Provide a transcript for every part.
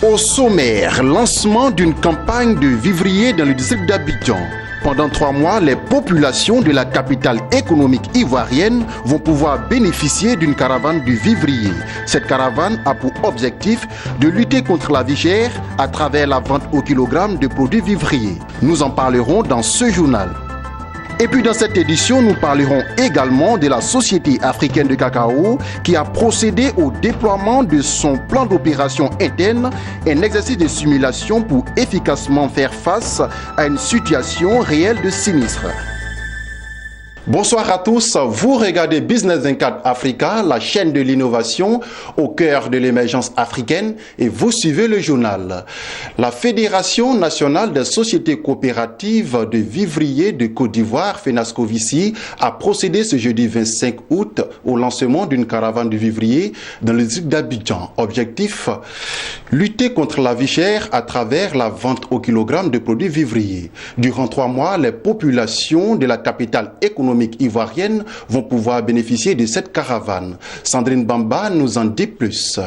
Au sommaire, lancement d'une campagne de vivriers dans le district d'Abidjan. Pendant 3 mois, les populations de la capitale économique ivoirienne vont pouvoir bénéficier d'une caravane du vivrier. Cette caravane a pour objectif de lutter contre la vie chère à travers la vente au kilogramme de produits vivriers. Nous en parlerons dans ce journal. Et puis dans cette édition, nous parlerons également de la Société africaine de cacao qui a procédé au déploiement de son plan d'opération interne, un exercice de simulation pour efficacement faire face à une situation réelle de sinistre. Bonsoir à tous, vous regardez Business 24 Africa, la chaîne de l'innovation au cœur de l'émergence africaine et vous suivez le journal. La Fédération nationale des sociétés coopératives de vivriers de Côte d'Ivoire, FENASCO-VICI, a procédé ce jeudi 25 août au lancement d'une caravane de vivriers dans le district d'Abidjan. Objectif, lutter contre la vie chère à travers la vente au kilogramme de produits vivriers. Durant 3 mois, les populations de la capitale économique ivoirienne vont pouvoir bénéficier de cette caravane. Sandrine Bamba nous en dit plus.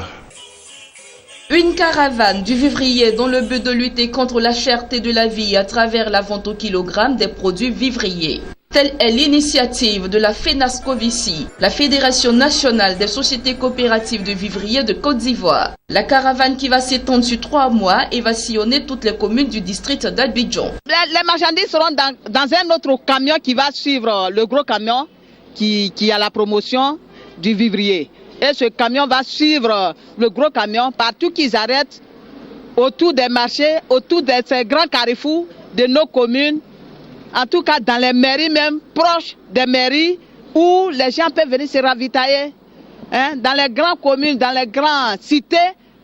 Une caravane du vivrier dans le but de lutter contre la cherté de la vie à travers la vente au kilogramme des produits vivriers. Telle est l'initiative de la FENASCO-VICI, la Fédération nationale des sociétés coopératives de vivriers de Côte d'Ivoire. La caravane qui va s'étendre sur 3 mois et va sillonner toutes les communes du district d'Abidjan. Les marchandises seront dans un autre camion qui va suivre le gros camion qui a la promotion du vivrier. Et ce camion va suivre le gros camion partout qu'ils arrêtent, autour des marchés, autour de ces grands carrefours de nos communes. En tout cas, dans les mairies même, proches des mairies, où les gens peuvent venir se ravitailler. Dans les grandes communes, dans les grandes cités,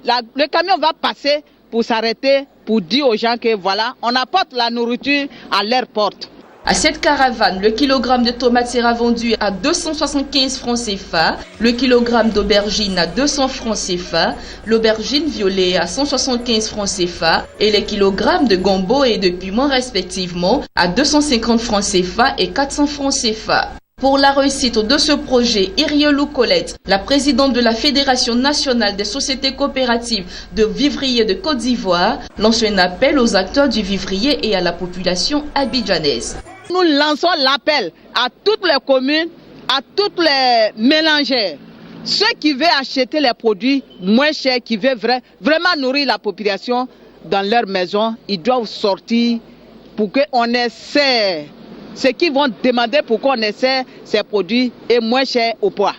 le camion va passer pour s'arrêter, pour dire aux gens que voilà, on apporte la nourriture à leur porte. À cette caravane, le kilogramme de tomates sera vendu à 275 francs CFA, le kilogramme d'aubergine à 200 francs CFA, l'aubergine violet à 175 francs CFA et les kilogrammes de gombo et de piment respectivement à 250 francs CFA et 400 francs CFA. Pour la réussite de ce projet, Iriolou Colette, la présidente de la Fédération nationale des sociétés coopératives de vivriers de Côte d'Ivoire, lance un appel aux acteurs du vivrier et à la population abidjanaise. Nous lançons l'appel à toutes les communes, à toutes les mélangères. Ceux qui veulent acheter les produits moins chers, qui veulent vraiment nourrir la population dans leur maison, ils doivent sortir pour qu'on essaie. Ceux qui vont demander pour qu'on essaie ces produits est moins cher au poids.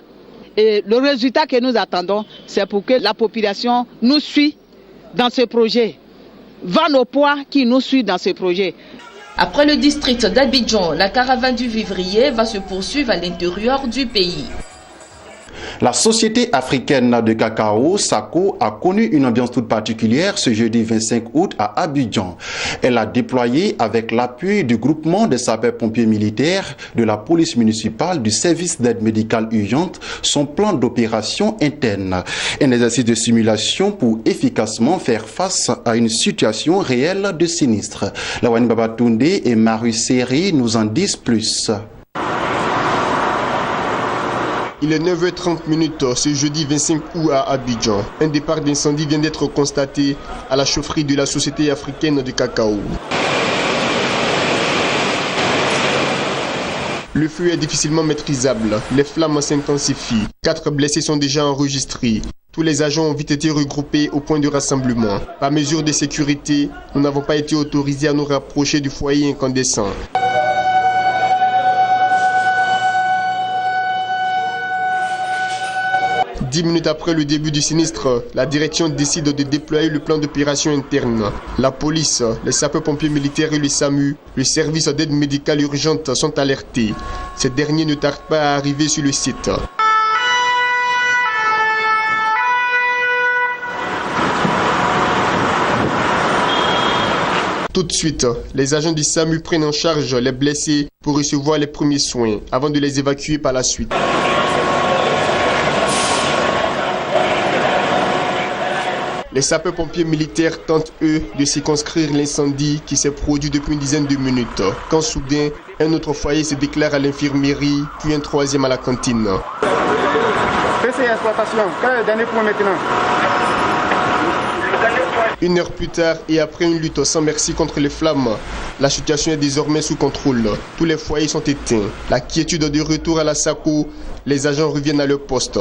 Et le résultat que nous attendons, c'est pour que la population nous suive dans ce projet. Vend nos poids qui nous suivent dans ce projet. Après le district d'Abidjan, la caravane du vivrier va se poursuivre à l'intérieur du pays. La Société africaine de cacao, SACO, a connu une ambiance toute particulière ce jeudi 25 août à Abidjan. Elle a déployé avec l'appui du groupement des sapeurs-pompiers militaires, de la police municipale, du service d'aide médicale urgente, son plan d'opération interne. Un exercice de simulation pour efficacement faire face à une situation réelle de sinistre. Lawani Babatunde et Marie Seri nous en disent plus. Il est 9h30 ce jeudi 25 août à Abidjan. Un départ d'incendie vient d'être constaté à la chaufferie de la Société africaine de cacao. Le feu est difficilement maîtrisable. Les flammes s'intensifient. 4 blessés sont déjà enregistrés. Tous les agents ont vite été regroupés au point de rassemblement. Par mesure de sécurité, nous n'avons pas été autorisés à nous rapprocher du foyer incandescent. Dix minutes après le début du sinistre, la direction décide de déployer le plan d'opération interne. La police, les sapeurs-pompiers militaires et le SAMU, le service d'aide médicale urgente sont alertés. Ces derniers ne tardent pas à arriver sur le site. Tout de suite, les agents du SAMU prennent en charge les blessés pour recevoir les premiers soins avant de les évacuer par la suite. Les sapeurs-pompiers militaires tentent, eux, de circonscrire l'incendie qui s'est produit depuis une dizaine de minutes, quand soudain, un autre foyer se déclare à l'infirmerie, puis un troisième à la cantine. C'est exploitation. Quel est le dernier point maintenant? Le dernier point Une heure plus tard et après une lutte sans merci contre les flammes, la situation est désormais sous contrôle. Tous les foyers sont éteints. La quiétude de retour à la SACO, les agents reviennent à leur poste.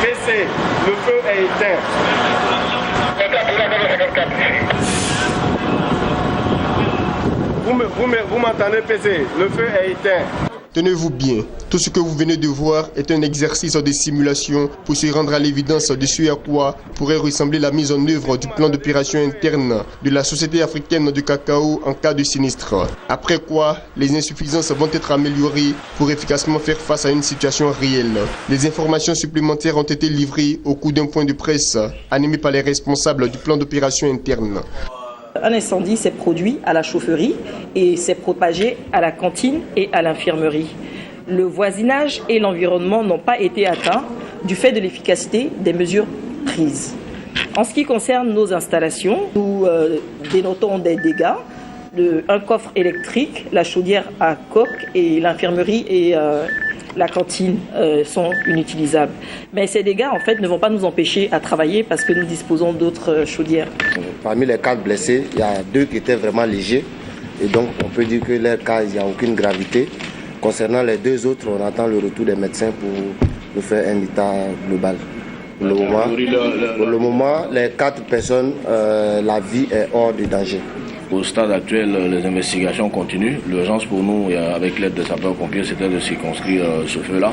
PC, le feu est éteint. Vous m'entendez, PC, le feu est éteint. Tenez-vous bien, tout ce que vous venez de voir est un exercice de simulation pour se rendre à l'évidence de ce à quoi pourrait ressembler la mise en œuvre du plan d'opération interne de la Société africaine du cacao en cas de sinistre. Après quoi, les insuffisances vont être améliorées pour efficacement faire face à une situation réelle. Les informations supplémentaires ont été livrées au cours d'un point de presse animé par les responsables du plan d'opération interne. Un incendie s'est produit à la chaufferie et s'est propagé à la cantine et à l'infirmerie. Le voisinage et l'environnement n'ont pas été atteints du fait de l'efficacité des mesures prises. En ce qui concerne nos installations, nous dénotons des dégâts. Un coffre électrique, la chaudière à coque et l'infirmerie et la cantine sont inutilisables. Mais ces dégâts, en fait, ne vont pas nous empêcher à travailler parce que nous disposons d'autres chaudières. Parmi les 4 blessés, il y a 2 qui étaient vraiment légers. Et donc, on peut dire que leur cas, il n'y a aucune gravité. Concernant les 2 autres, on attend le retour des médecins pour nous faire un état global. Pour le moment, les 4 personnes, la vie est hors de danger. Au stade actuel, les investigations continuent. L'urgence pour nous, avec l'aide des sapeurs-pompiers, c'était de circonscrire ce feu-là.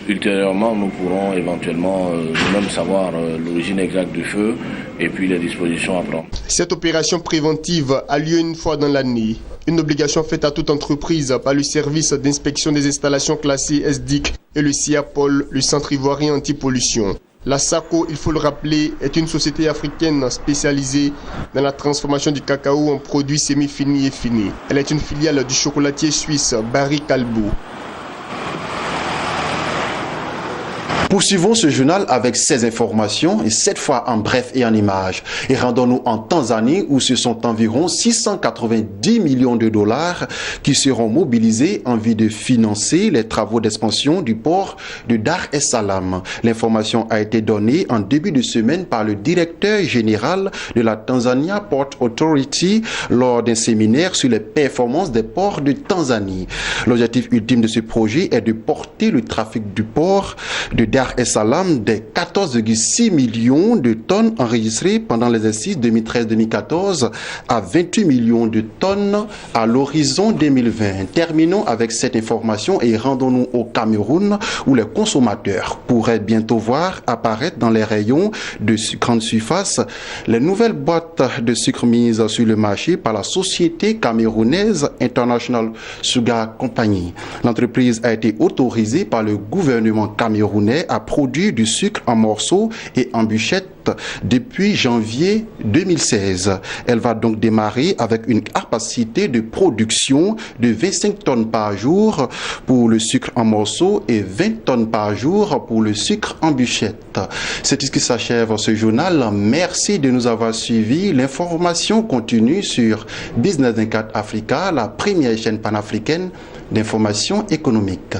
Ultérieurement, nous pourrons éventuellement nous-mêmes savoir l'origine exacte du feu et puis les dispositions à prendre. Cette opération préventive a lieu une fois dans l'année. Une obligation faite à toute entreprise par le service d'inspection des installations classées SDIC et le CIAPOL, le Centre ivoirien anti-pollution. La SACO, il faut le rappeler, est une société africaine spécialisée dans la transformation du cacao en produits semi-finis et finis. Elle est une filiale du chocolatier suisse Barry Callebaut. Poursuivons ce journal avec ces informations, et cette fois en bref et en images. Et rendons-nous en Tanzanie où ce sont environ 690 millions de dollars qui seront mobilisés en vue de financer les travaux d'expansion du port de Dar es Salaam. L'information a été donnée en début de semaine par le directeur général de la Tanzania Port Authority lors d'un séminaire sur les performances des ports de Tanzanie. L'objectif ultime de ce projet est de porter le trafic du port de Dar es Salaam des 14,6 millions de tonnes enregistrées pendant l'exercice 2013-2014 à 28 millions de tonnes à l'horizon 2020. Terminons avec cette information et rendons-nous au Cameroun où les consommateurs pourraient bientôt voir apparaître dans les rayons de grande surface les nouvelles boîtes de sucre mises sur le marché par la société camerounaise International Sugar Company. L'entreprise a été autorisée par le gouvernement camerounais à produire du sucre en morceaux et en bûchettes depuis janvier 2016. Elle va donc démarrer avec une capacité de production de 25 tonnes par jour pour le sucre en morceaux et 20 tonnes par jour pour le sucre en bûchettes. C'est ce qui s'achève ce journal. Merci de nous avoir suivis. L'information continue sur Business 24 Africa, la première chaîne panafricaine d'information économique.